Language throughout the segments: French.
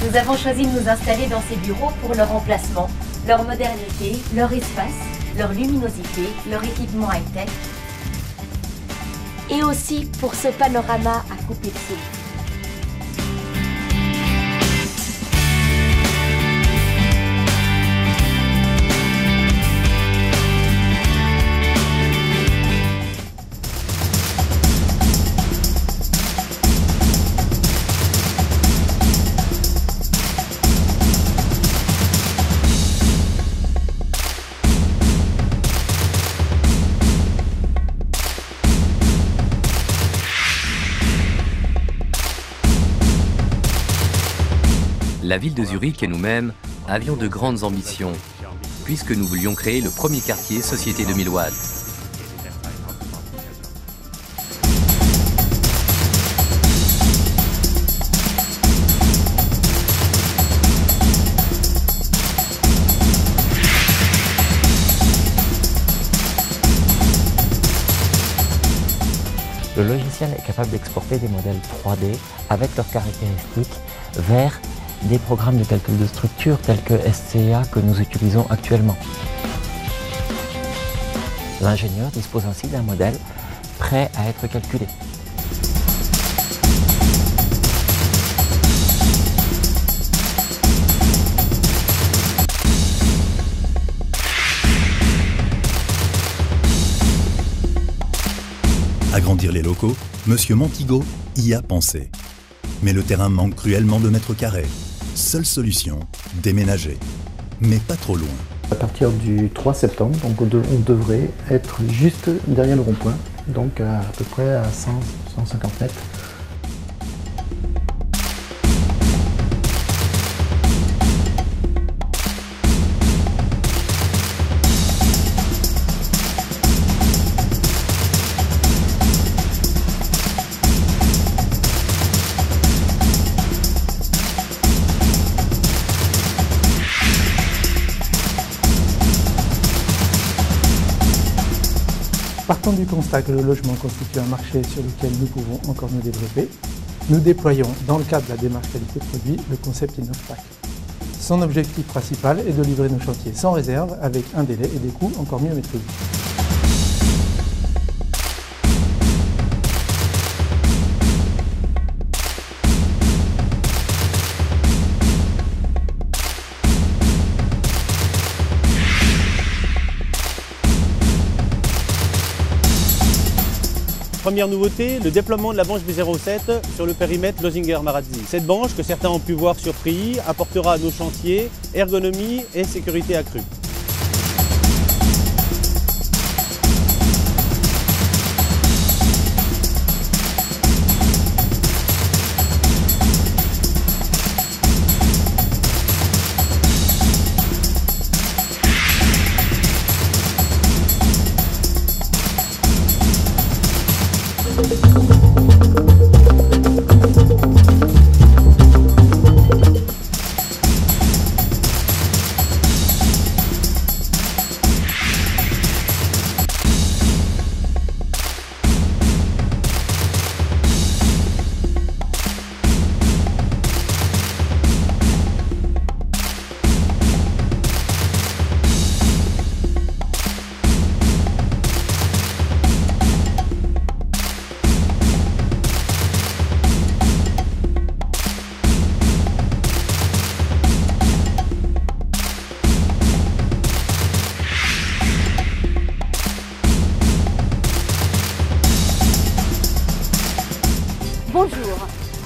Nous avons choisi de nous installer dans ces bureaux pour leur emplacement, leur modernité, leur espace, leur luminosité, leur équipement high-tech et aussi pour ce panorama à couper de souffle. La ville de Zurich et nous-mêmes avions de grandes ambitions, puisque nous voulions créer le premier quartier Société 2000 watts. Le logiciel est capable d'exporter des modèles 3D avec leurs caractéristiques vers des programmes de calcul de structure tels que SCA que nous utilisons actuellement. L'ingénieur dispose ainsi d'un modèle prêt à être calculé. Agrandir les locaux, Monsieur Montigo y a pensé. Mais le terrain manque cruellement de mètres carrés. Seule solution, déménager. Mais pas trop loin. À partir du 3 septembre, donc on devrait être juste derrière le rond-point, donc à peu près à 100-150 mètres. Partant du constat que le logement constitue un marché sur lequel nous pouvons encore nous développer, nous déployons dans le cadre de la démarche qualité produit le concept InnovPack. Son objectif principal est de livrer nos chantiers sans réserve avec un délai et des coûts encore mieux maîtrisés. Première nouveauté, le déploiement de la banche B07 sur le périmètre Losinger-Marazzi. Cette banche, que certains ont pu voir sur prix, apportera à nos chantiers ergonomie et sécurité accrue. Bonjour.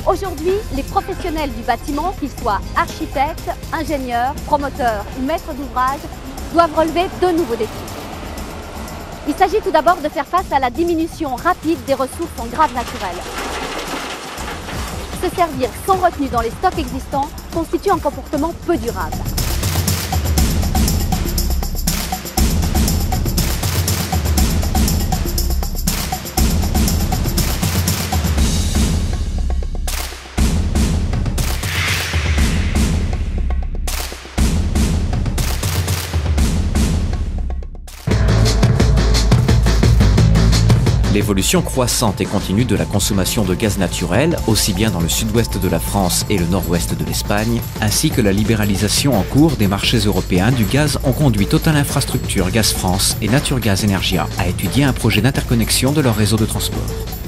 Aujourd'hui, les professionnels du bâtiment, qu'ils soient architectes, ingénieurs, promoteurs ou maîtres d'ouvrage, doivent relever deux nouveaux défis. Il s'agit tout d'abord de faire face à la diminution rapide des ressources en gaz naturel. Se servir sans retenue dans les stocks existants constitue un comportement peu durable. Les L'évolution croissante et continue de la consommation de gaz naturel, aussi bien dans le sud-ouest de la France et le nord-ouest de l'Espagne, ainsi que la libéralisation en cours des marchés européens du gaz ont conduit Total Infrastructure Gaz France et Naturgaz Energia à étudier un projet d'interconnexion de leur réseau de transport.